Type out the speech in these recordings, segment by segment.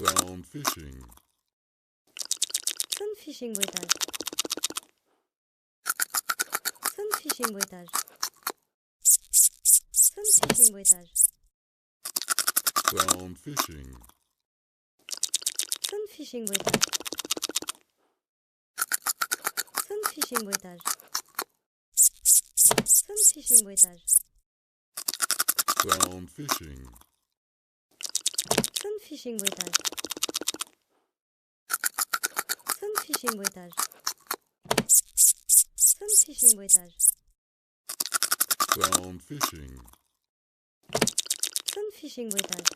Clown fishing. Sun fishing voyage. Sun fishing voyage. Sun fishing voyage. Clown fishing. Sun fishing voyage. Sun fishing voyage. Sun fishing voyage. Clown fishing. Sun fishing voyage. Sun fishing voyage. Sun fishing voyage. Clown fishing. Sun fishing voyage.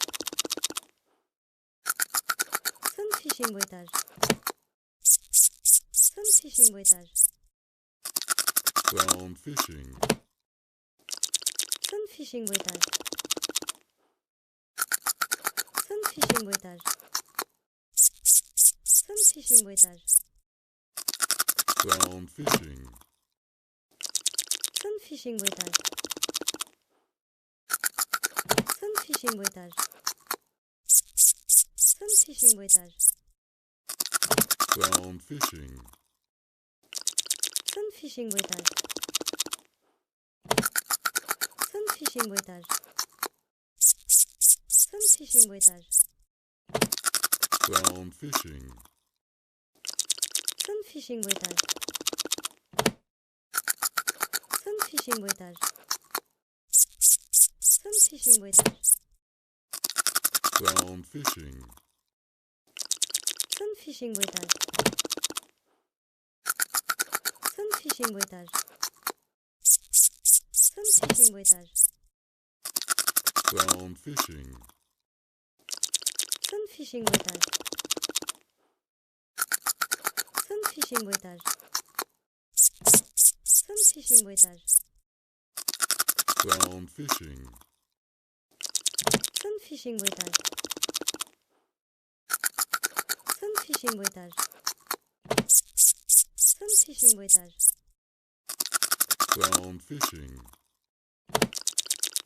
Sun fishing voyage. Sun fishing voyage. Clown fishing. Sun fishing voyage. Sun fishing voyage. Sun fishing voyage. Clown fishing. Sun fishing voyage. Sun fishing voyage. Sun fishing voyage. Clown fishing. Sun fishing voyage. Sun fishing voyage. Sun fishing voyage. Clown fishing. Sun fishing voyage. Sun fishing voyage. Sun fishing voyage. Clown fishing. Sun fishing voyage. Sun fishing voyage. Sun fishing voyage. Clown fishing. Sun fishing voyage. Sun fishing voyage. Sun fishing voyage. Clown fishing. Sun fishing voyage. Sun fishing voyage. Sun fishing voyage. Clown fishing.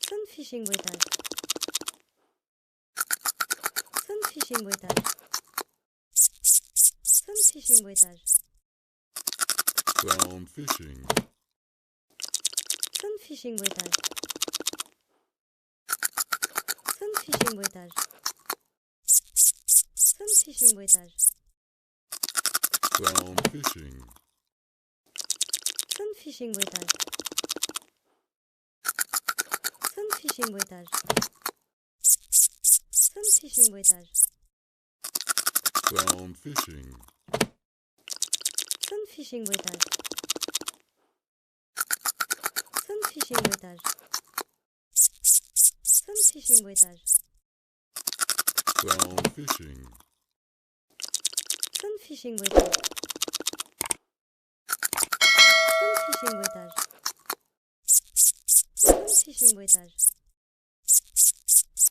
Sun fishing voyage. Sun fishing voyage. Sun fishing voyage. Clown fishing. Sun fishing voyage. Sun fishing voyage. Sun fishing voyage. Clown fishing. Sun fishing voyage. Sun fishing voyage. Sun fishing voyage. Clown fishing. Sun fishing voyage. Sun fishing voyage. Sun fishing voyage. Clown fishing. Sun fishing voyage. Sun fishing voyage. Sun fishing voyage.